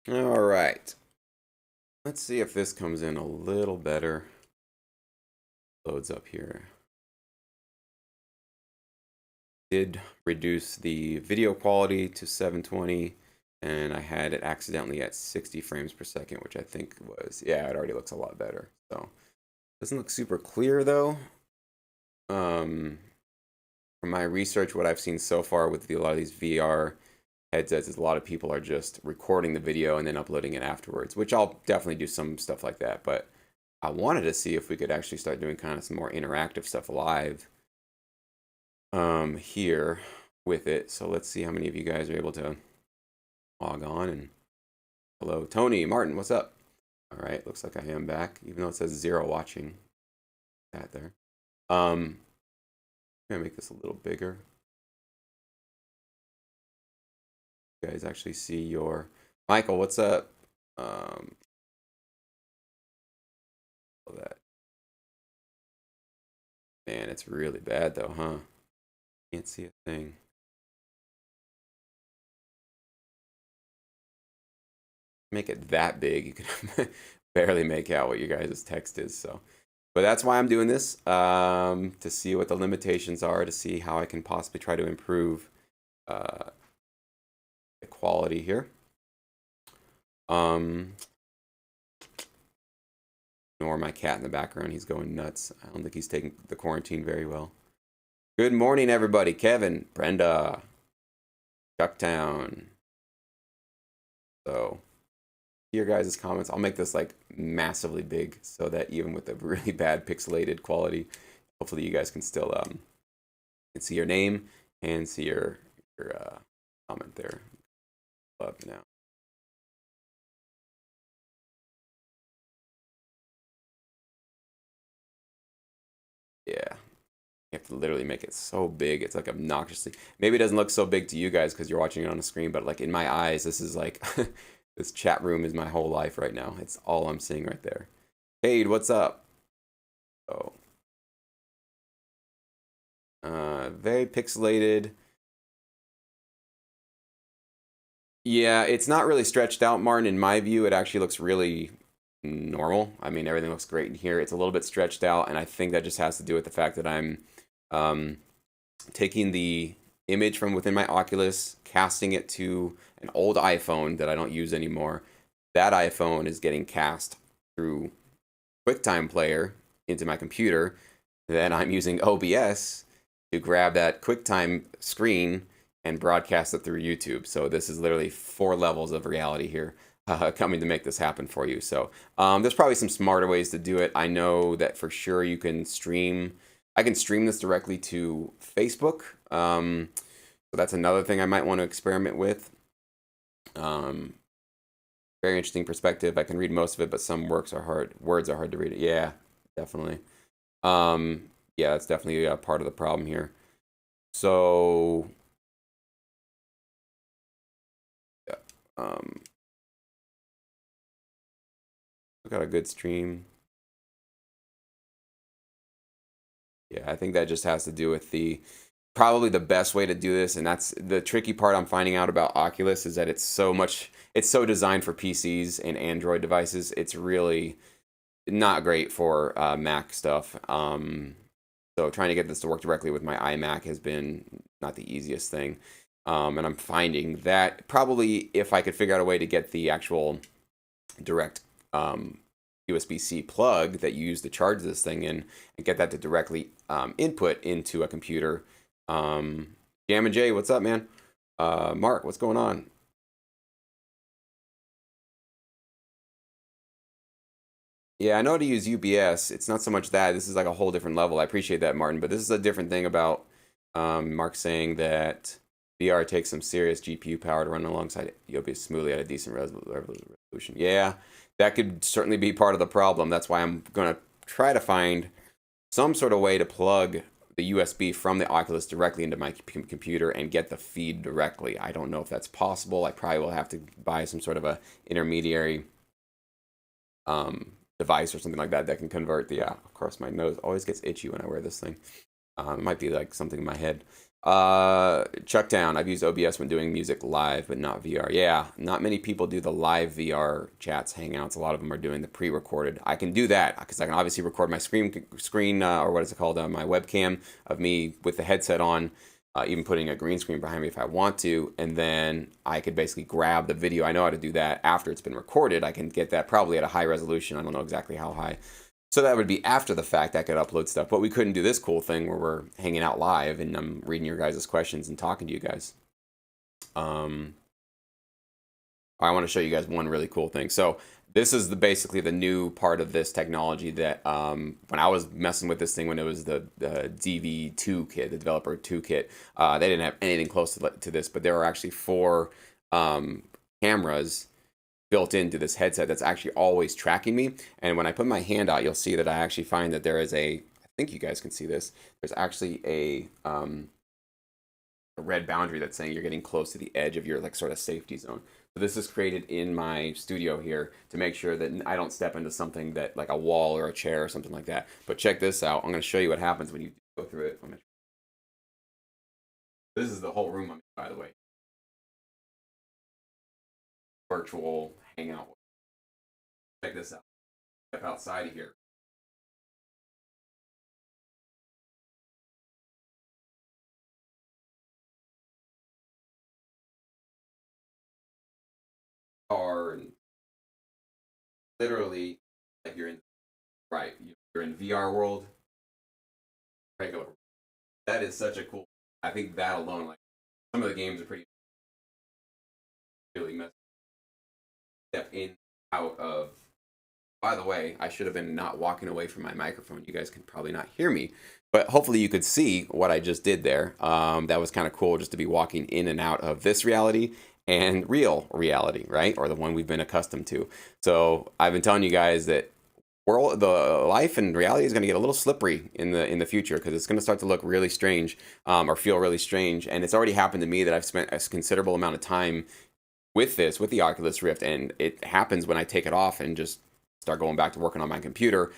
All right. Let's see if this comes in a little better. Loads up here. Did reduce the video quality to 720, and I had it accidentally at 60 frames per second, which I think was, yeah, it already looks a lot better. So, doesn't look super clear though. From my research, what I've seen so far with a lot of these VR headsets is a lot of people are just recording the video and then uploading it afterwards, which I'll definitely do some stuff like that. But I wanted to see if we could actually start doing kind of some more interactive stuff live here with it. So let's see how many of you guys are able to log on. And hello, Tony, Martin, what's up? All right, looks like I am back, even though it says 0 watching. That there. I'm gonna make this a little bigger. You guys actually see your Michael, what's up? That man, it's really bad though, huh? Can't see a thing. Make it that big, you can barely make out what you guys' text is. So, but that's why I'm doing this, to see what the limitations are, to see how I can possibly try to improve the quality here. Ignore my cat in the background. He's going nuts. I don't think he's taking the quarantine very well. Good morning, everybody. Kevin, Brenda, Chucktown. So, your guys' comments. I'll make this like massively big so that even with the really bad pixelated quality, hopefully you guys can still can see your name and see your comment there. Love now. Yeah. You have to literally make it so big. It's like obnoxiously. Maybe it doesn't look so big to you guys because you're watching it on a screen, but like in my eyes, this is like this chat room is my whole life right now. It's all I'm seeing right there. Cade, what's up? Oh. Very pixelated. Yeah, it's not really stretched out, Martin. In my view, it actually looks really normal. I mean, everything looks great in here. It's a little bit stretched out, and I think that just has to do with the fact that I'm taking the image from within my Oculus, casting it to an old iPhone that I don't use anymore. That iPhone is getting cast through QuickTime Player into my computer. Then I'm using OBS to grab that QuickTime screen and broadcast it through YouTube. So this is literally 4 levels of reality here coming to make this happen for you. So there's probably some smarter ways to do it. I know that for sure you can stream. I can stream this directly to Facebook. So that's another thing I might want to experiment with. Very interesting perspective. I can read most of it, but some words are hard to read. Yeah, definitely. Yeah, that's definitely a part of the problem here. So, yeah, we got a good stream. Yeah, I think that just has to do with probably the best way to do this, and that's the tricky part I'm finding out about Oculus is that it's so designed for PCs and Android devices. It's really not great for Mac stuff. So trying to get this to work directly with my iMac has been not the easiest thing. And I'm finding that probably if I could figure out a way to get the actual direct USB-C plug that you use to charge this thing in and get that to directly input into a computer. Gamma J, what's up, man? Mark, what's going on? Yeah, I know how to use UBS. It's not so much that. This is like a whole different level. I appreciate that, Martin. But this is a different thing about Mark saying that VR takes some serious GPU power to run alongside OBS smoothly at a decent resolution. Yeah, that could certainly be part of the problem. That's why I'm going to try to find some sort of way to plug the USB from the Oculus directly into my computer and get the feed directly. I don't know if that's possible. I probably will have to buy some sort of a intermediary device or something like that that can convert the. Of course, my nose always gets itchy when I wear this thing. It might be like something in my head. Chuck Down. I've used OBS when doing music live, but not VR. Yeah, not many people do the live VR chats, hangouts. A lot of them are doing the pre-recorded. I can do that because I can obviously record my screen or what is it called, my webcam of me with the headset on, even putting a green screen behind me if I want to, and then I could basically grab the video. I know how to do that after it's been recorded. I can get that probably at a high resolution. I don't know exactly how high. So that would be after the fact I could upload stuff, but we couldn't do this cool thing where we're hanging out live and I'm reading your guys' questions and talking to you guys. I want to show you guys one really cool thing. So this is basically the new part of this technology that when I was messing with this thing when it was the DV2 kit, the developer 2 kit, they didn't have anything close to this, but there are actually 4 cameras built into this headset that's actually always tracking me. And when I put my hand out, you'll see that I actually find that there is I think you guys can see this, there's actually a red boundary that's saying you're getting close to the edge of your like sort of safety zone. So this is created in my studio here to make sure that I don't step into something that like a wall or a chair or something like that. But check this out. I'm going to show you what happens when you go through it. This is the whole room, by the way. Virtual hangout. Check this out. Step outside of here. And literally, like you're in, right? You're in VR world. Regular. That is such a cool. I think that alone, like some of the games are pretty really messed. Step in, out of. By the way, I should have been not walking away from my microphone. You guys can probably not hear me, but hopefully you could see what I just did there. That was kind of cool just to be walking in and out of this reality and real reality, right? Or the one we've been accustomed to. So I've been telling you guys that the life and reality is going to get a little slippery in the future because it's going to start to look really strange or feel really strange. And it's already happened to me that I've spent a considerable amount of time with the Oculus Rift, and it happens when I take it off and just start going back to working on my computer.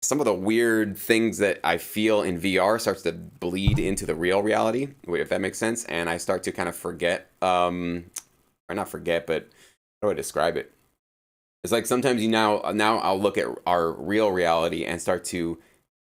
Some of the weird things that I feel in VR starts to bleed into the real reality, if that makes sense. And I start to kind of forget, or not forget, but how do I describe it? It's like sometimes now I'll look at our real reality and start to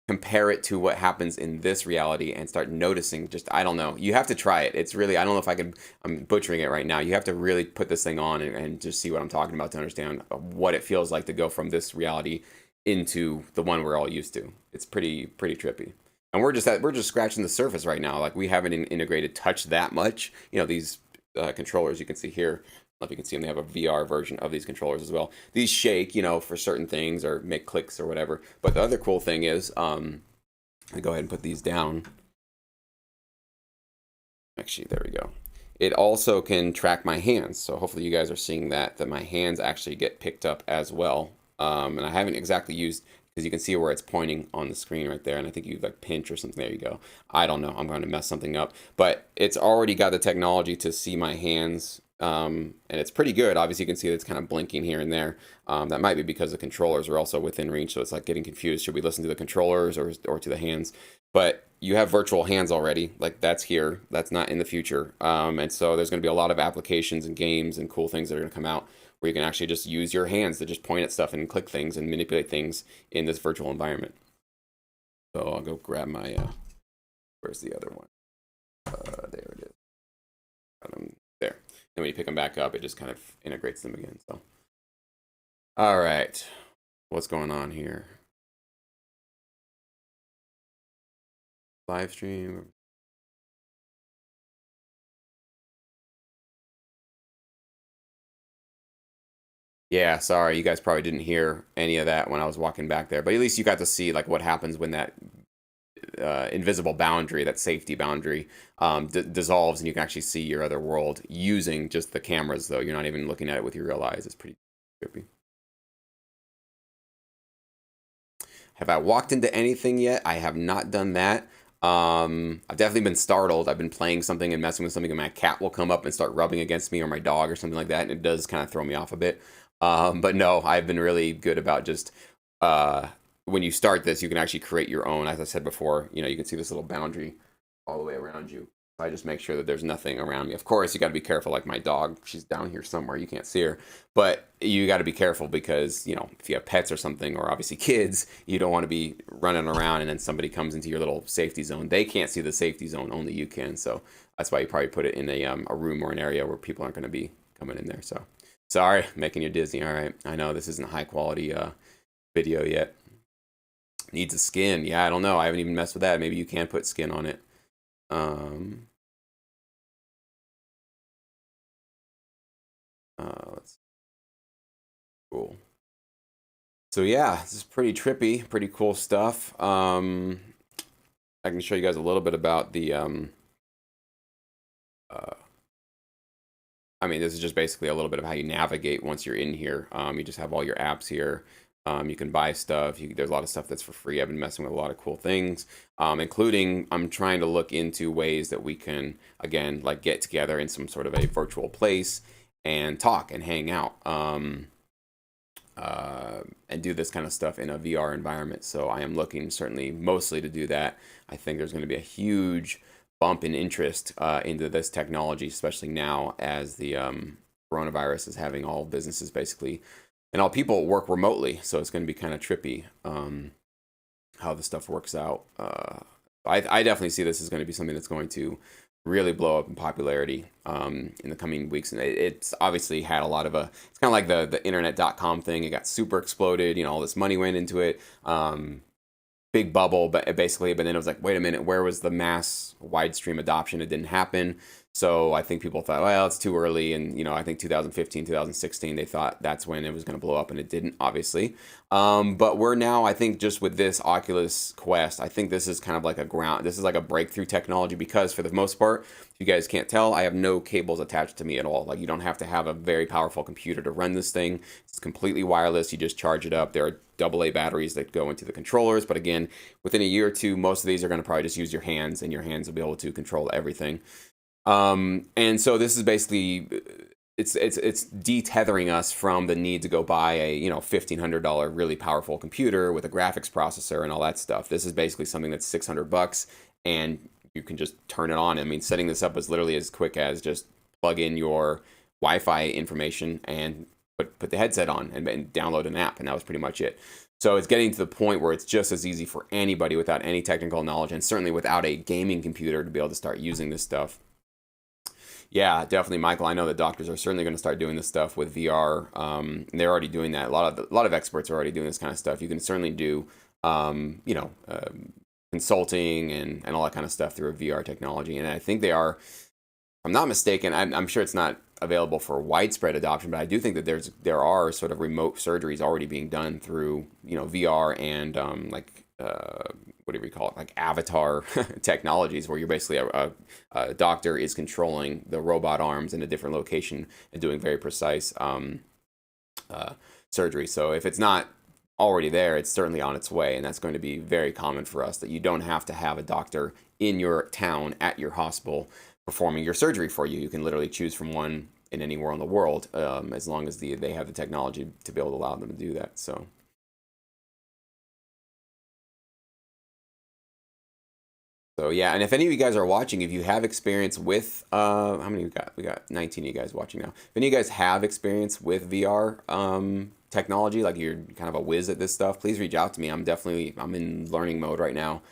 compare it to what happens in this reality and start noticing I don't know. You have to try it. It's really, I don't know if I'm butchering it right now. You have to really put this thing on and just see what I'm talking about to understand what it feels like to go from this reality into the one we're all used to. It's pretty trippy. And we're just scratching the surface right now. Like we haven't integrated touch that much. These controllers you can see here. I don't know if you can see them. They have a VR version of these controllers as well. These shake, for certain things or make clicks or whatever. But the other cool thing is, I go ahead and put these down. Actually, there we go. It also can track my hands. So hopefully you guys are seeing that my hands actually get picked up as well. And I haven't exactly used, because you can see where it's pointing on the screen right there. And I think you like pinch or something. There you go. I don't know. I'm going to mess something up. But it's already got the technology to see my hands. And it's pretty good. Obviously, you can see that it's kind of blinking here and there. That might be because the controllers are also within reach, so it's like getting confused. Should we listen to the controllers or to the hands? But you have virtual hands already. Like that's here. That's not in the future. And so there's going to be a lot of applications and games and cool things that are going to come out where you can actually just use your hands to just point at stuff and click things and manipulate things in this virtual environment. So I'll go grab my, where's the other one? There it is. There. And when you pick them back up, it just kind of integrates them again. So, all right, what's going on here? Live stream. Yeah, sorry, you guys probably didn't hear any of that when I was walking back there, but at least you got to see like what happens when that invisible boundary, that safety boundary, dissolves, and you can actually see your other world using just the cameras. Though you're not even looking at it with your real eyes. It's pretty trippy. Have I walked into anything yet? I have not done that. I've definitely been startled. I've been playing something and messing with something, and my cat will come up and start rubbing against me, or my dog, or something like that, and it does kind of throw me off a bit. But no, I've been really good about just when you start this, you can actually create your own. As I said before, you can see this little boundary all the way around you. I just make sure that there's nothing around me. Of course, you got to be careful. Like my dog, she's down here somewhere. You can't see her, but you got to be careful because if you have pets or something, or obviously kids, you don't want to be running around and then somebody comes into your little safety zone. They can't see the safety zone, only you can. So that's why you probably put it in a room or an area where people aren't going to be coming in there. So sorry, making you dizzy. All right, I know this isn't high quality video yet. Needs a skin. Yeah, I don't know. I haven't even messed with that. Maybe you can put skin on it. Let's cool. So yeah, this is pretty trippy, pretty cool stuff. I can show you guys a little bit about the I mean, this is just basically a little bit of how you navigate once you're in here. You just have all your apps here. You can buy stuff. There's a lot of stuff that's for free. I've been messing with a lot of cool things, including I'm trying to look into ways that we can, again, like get together in some sort of a virtual place and talk and hang out and do this kind of stuff in a VR environment. So I am looking certainly mostly to do that. I think there's going to be a huge bump in interest into this technology, especially now as the coronavirus is having all businesses basically and all people work remotely. So it's going to be kind of trippy how the stuff works out. I definitely see this as going to be something that's going to really blow up in popularity in the coming weeks. And it's obviously had a lot of it's kind of like the internet.com thing. It got super exploded, all this money went into it. Big bubble, but then it was like, wait a minute, where was the mass wide stream adoption? It didn't happen. So I think people thought, well, it's too early. And, I think 2015, 2016, they thought that's when it was going to blow up, and it didn't, obviously. But we're now, I think, just with this Oculus Quest, I think this is kind of like this is like a breakthrough technology because for the most part, if you guys can't tell, I have no cables attached to me at all. Like, you don't have to have a very powerful computer to run this thing. It's completely wireless. You just charge it up. There are AA batteries that go into the controllers. But again, within a year or two, most of these are going to probably just use your hands, and your hands will be able to control everything. And so this is basically it's detethering us from the need to go buy a $1,500 really powerful computer with a graphics processor and all that stuff. This is basically something that's $600 and you can just turn it on. I mean, setting this up is literally as quick as just plug in your Wi-Fi information and put the headset on and download an app, and that was pretty much it. So it's getting to the point where it's just as easy for anybody without any technical knowledge, and certainly without a gaming computer, to be able to start using this stuff. Yeah, definitely, Michael. I know that doctors are certainly going to start doing this stuff with VR. They're already doing that. A lot of experts are already doing this kind of stuff. You can certainly do, consulting and all that kind of stuff through a VR technology. And I think they are, if I'm not mistaken, I'm sure it's not available for widespread adoption, but I do think that there are sort of remote surgeries already being done through VR and what do we call it, like avatar technologies, where you're basically a doctor is controlling the robot arms in a different location and doing very precise surgery. So if it's not already there, it's certainly on its way, and that's going to be very common for us, that you don't have to have a doctor in your town at your hospital performing your surgery for you. You can literally choose from one in anywhere in the world, as long as they have the technology to be able to allow them to do that. So yeah, and if any of you guys are watching, if you have experience with how many we got? We got 19 of you guys watching now. If any of you guys have experience with VR technology, like you're kind of a whiz at this stuff, please reach out to me. I'm in learning mode right now,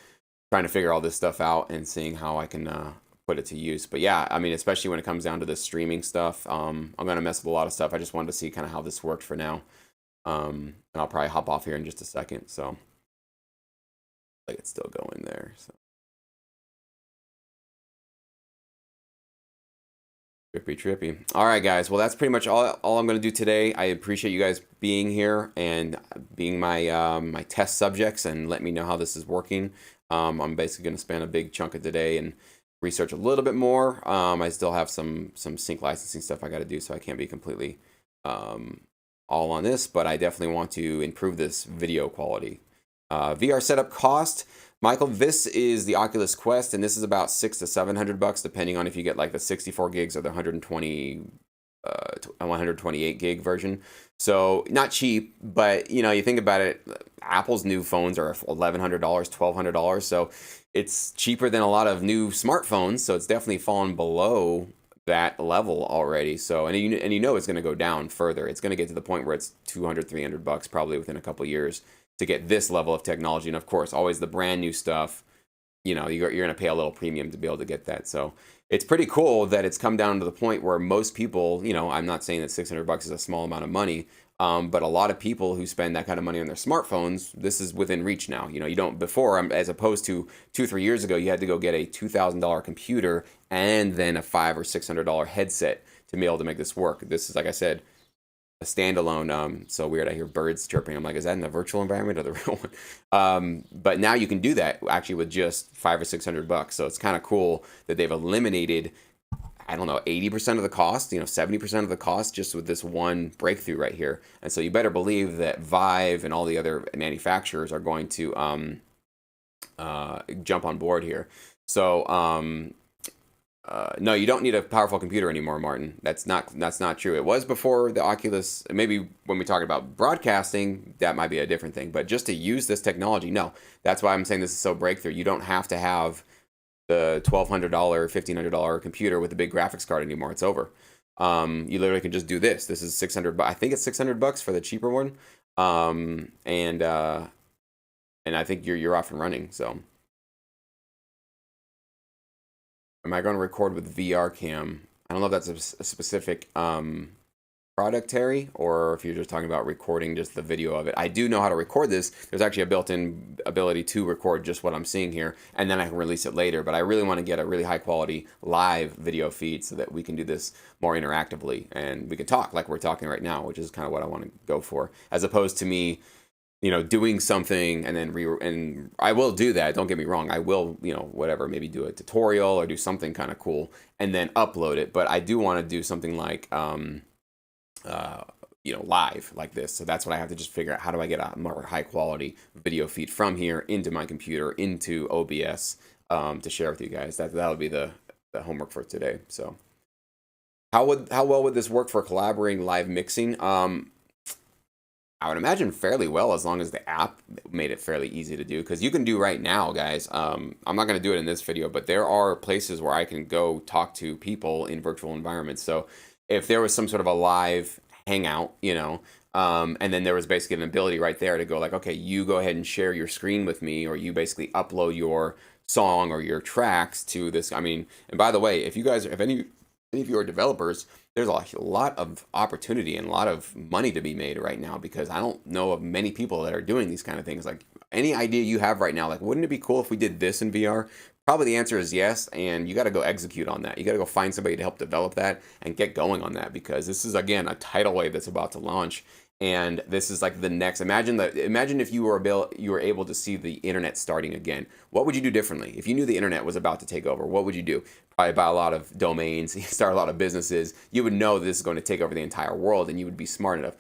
trying to figure all this stuff out and seeing how I can put it to use. But yeah, I mean, especially when it comes down to the streaming stuff, I'm gonna mess with a lot of stuff. I just wanted to see kind of how this worked for now. And I'll probably hop off here in just a second. So like it's still going there. So. Trippy. All right, guys. Well, that's pretty much all I'm going to do today. I appreciate you guys being here and being my my test subjects and let me know how this is working. I'm basically going to spend a big chunk of today and research a little bit more. I still have some sync licensing stuff I got to do, so I can't be completely all on this, but I definitely want to improve this video quality. VR setup cost. Michael, this is the Oculus Quest, and this is about $600 to $700, depending on if you get like the 64 gigs or the 128 gig version. So not cheap, but you think about it, Apple's new phones are $1,100, $1,200. So it's cheaper than a lot of new smartphones, so it's definitely fallen below that level already. So, and you know it's going to go down further. It's going to get to the point where it's 200, $300 probably within a couple years to get this level of technology. And of course, always the brand new stuff, you know, you're going to pay a little premium to be able to get that. So it's pretty cool that it's come down to the point where most people, you know, I'm not saying that $600 is a small amount of money, but a lot of people who spend that kind of money on their smartphones, this is within reach now. You know, you don't before, as opposed to 2, 3 years ago, you had to go get a $2,000 computer and then a $500 or $600 to be able to make this work. This is, like I said, a standalone. So weird. I hear birds chirping. I'm like, is that in the virtual environment or the real one? But now you can do that actually with just $500 or $600. So it's kind of cool that they've eliminated, I don't know, 80% of the cost, you know, 70% of the cost just with this one breakthrough right here. And so you better believe that Vive and all the other manufacturers are going to jump on board here. So no, you don't need a powerful computer anymore, Martin. That's not true. It was before the Oculus. Maybe when we talk about broadcasting, that might be a different thing. But just to use this technology, no. That's why I'm saying this is so breakthrough. You don't have to have the $1,200, $1,500 computer with a big graphics card anymore. It's over. You literally can just do this. This is 600. I think it's $600 for the cheaper one. And I think you're off and running. So. Am I going to record with VR cam? I don't know if that's a specific product, Terry, or if you're just talking about recording just the video of it. I do know how to record this. There's actually a built-in ability to record just what I'm seeing here, and then I can release it later. But I really want to get a really high-quality live video feed so that we can do this more interactively, and we can talk like we're talking right now, which is kind of what I want to go for, as opposed to me, you know, doing something and then and I will do that. Don't get me wrong. I will, you know, whatever, maybe do a tutorial or do something kind of cool and then upload it. But I do want to do something like, you know, live like this. So that's what I have to just figure out. How do I get a more high quality video feed from here into my computer, into OBS, to share with you guys. That would be the homework for today. So how well would this work for collaborating live mixing? I would imagine fairly well, as long as the app made it fairly easy to do. Because you can do right now, guys. I'm not going to do it in this video, but there are places where I can go talk to people in virtual environments. So if there was some sort of a live hangout, you know, and then there was basically an ability right there to go like, okay, you go ahead and share your screen with me, or you basically upload your song or your tracks to this. I mean, and by the way, if any of you are developers, there's a lot of opportunity and a lot of money to be made right now, because I don't know of many people that are doing these kind of things. Like, any idea you have right now, like, wouldn't it be cool if we did this in VR? Probably the answer is yes, and you got to go execute on that. You got to go find somebody to help develop that and get going on that, because this is, again, a tidal wave that's about to launch. And this is like the next. Imagine if you were able to see the internet starting again. What would you do differently if you knew the internet was about to take over? What would you do? Probably buy a lot of domains, start a lot of businesses. You would know this is going to take over the entire world, and you would be smart enough.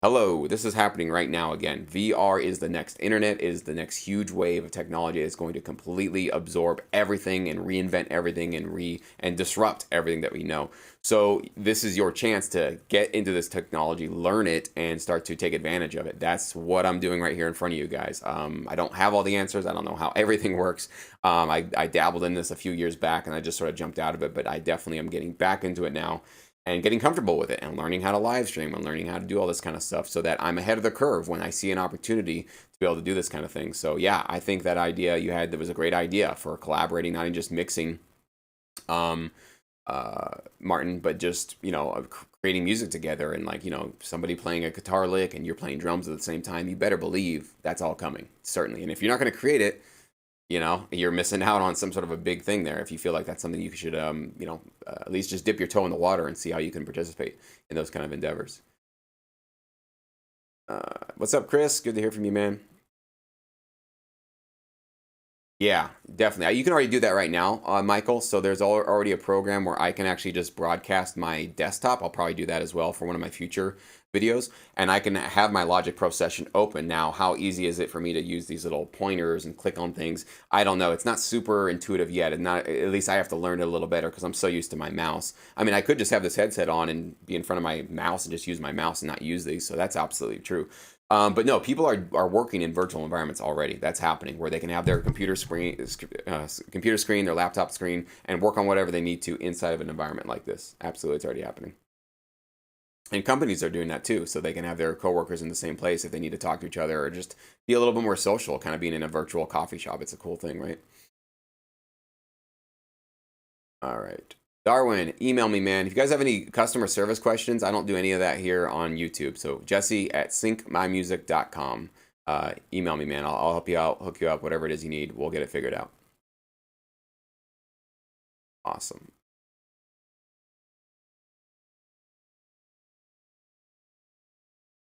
Hello, this is happening right now again. VR is the next internet, is the next huge wave of technology. It's going to completely absorb everything and reinvent everything and disrupt everything that we know. So this is your chance to get into this technology, learn it, and start to take advantage of it. That's what I'm doing right here in front of you guys. I don't have all the answers. I don't know how everything works. I dabbled in this a few years back, and I just sort of jumped out of it, but I definitely am getting back into it now and getting comfortable with it and learning how to live stream and learning how to do all this kind of stuff, so that I'm ahead of the curve when I see an opportunity to be able to do this kind of thing. So yeah, I think that idea you had, that was a great idea for collaborating, not just mixing, Martin, but just, you know, creating music together, and like, you know, somebody playing a guitar lick and you're playing drums at the same time. You better believe that's all coming, certainly. And if you're not going to create it, you know, you're missing out on some sort of a big thing there. If you feel like that's something you should, you know, at least just dip your toe in the water and see how you can participate in those kind of endeavors. What's up, Chris? Good to hear from you, man. Yeah, definitely. You can already do that right now, Michael. So there's already a program where I can actually just broadcast my desktop. I'll probably do that as well for one of my future videos, and I can have my Logic Pro session open. Now, how easy is it for me to use these little pointers and click on things? I don't know. It's not super intuitive yet, and not, at least I have to learn it a little better because I'm so used to my mouse. I mean, I could just have this headset on and be in front of my mouse and just use my mouse and not use these, so that's absolutely true. But no, people are working in virtual environments already. That's happening where they can have their computer screen, their laptop screen, and work on whatever they need to inside of an environment like this. Absolutely, it's already happening. And companies are doing that too, so they can have their coworkers in the same place if they need to talk to each other or just be a little bit more social, kind of being in a virtual coffee shop. It's a cool thing, right? All right. Darwin, email me, man. If you guys have any customer service questions, I don't do any of that here on YouTube. So Jesse at syncmymusic.com. Email me, man. I'll help you out, hook you up, whatever it is you need. We'll get it figured out. Awesome.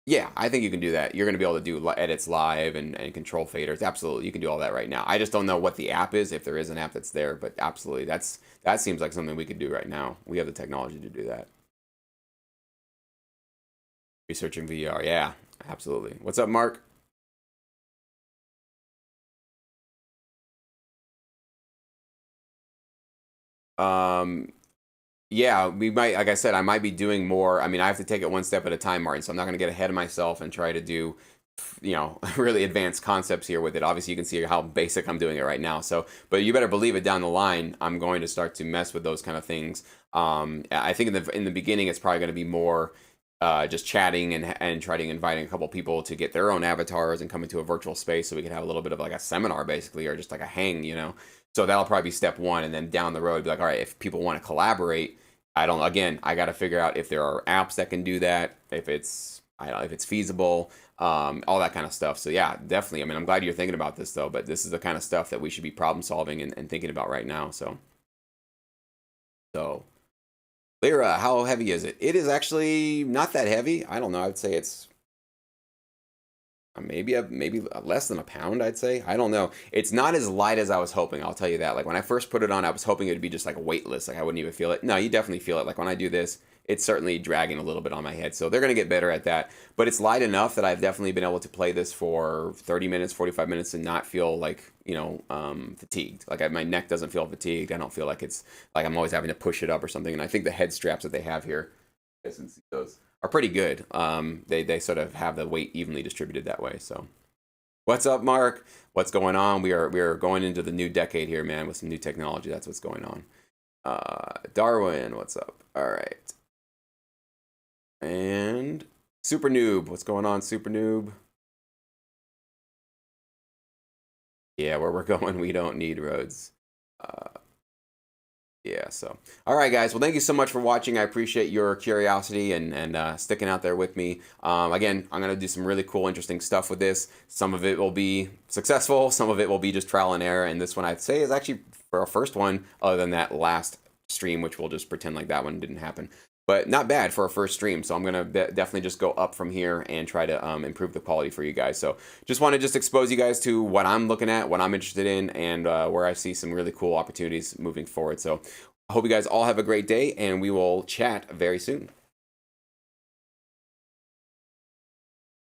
Yeah, I think you can do that. You're going to be able to do edits live and control faders. Absolutely, you can do all that right now. I just don't know what the app is, if there is an app that's there, but absolutely, that seems like something we could do right now. We have the technology to do that. Researching VR, yeah, absolutely. What's up, Mark? Um, yeah, we might, like I said, I might be doing more. I mean, I have to take it one step at a time, Martin. So I'm not going to get ahead of myself and try to do, really advanced concepts here with it. Obviously, you can see how basic I'm doing it right now. So, but you better believe it, down the line, I'm going to start to mess with those kind of things. I think in the beginning, it's probably going to be more just chatting and trying to inviting a couple people to get their own avatars and come into a virtual space so we can have a little bit of like a seminar basically, or just like a hang. So that'll probably be step one, and then down the road, be like, all right, if people want to collaborate, I got to figure out if there are apps that can do that, if I don't know, if it's feasible, all that kind of stuff. So yeah, definitely. I mean, I'm glad you're thinking about this though, but this is the kind of stuff that we should be problem solving and thinking about right now. So Lyra, how heavy is it? It is actually not that heavy. I don't know. I would say it's maybe less than a pound, I'd say. I don't know. It's not as light as I was hoping. I'll tell you that. Like when I first put it on, I was hoping it would be just like weightless. Like I wouldn't even feel it. No, you definitely feel it. Like when I do this, it's certainly dragging a little bit on my head. So they're going to get better at that. But it's light enough that I've definitely been able to play this for 30 minutes, 45 minutes and not feel like, fatigued. Like my neck doesn't feel fatigued. I don't feel like it's like I'm always having to push it up or something. And I think the head straps that they have here, you guys can see those, are pretty good. They sort of have the weight evenly distributed that way. So, what's up, Mark? What's going on? We are going into the new decade here, man, with some new technology. That's what's going on. Darwin, what's up? All right, and Super Noob, what's going on, Super Noob? Yeah, where we're going, we don't need roads. Uh, Yeah, so all right, guys. Well, thank you so much for watching. I appreciate your curiosity and sticking out there with me. Again, I'm gonna do some really cool, interesting stuff with this. Some of it will be successful, some of it will be just trial and error. And this one, I'd say, is actually for our first one, other than that last stream, which we'll just pretend like that one didn't happen. But not bad for our first stream. So I'm gonna definitely just go up from here and try to improve the quality for you guys. So just want to just expose you guys to what I'm looking at, what I'm interested in, and where I see some really cool opportunities moving forward. So I hope you guys all have a great day, and we will chat very soon.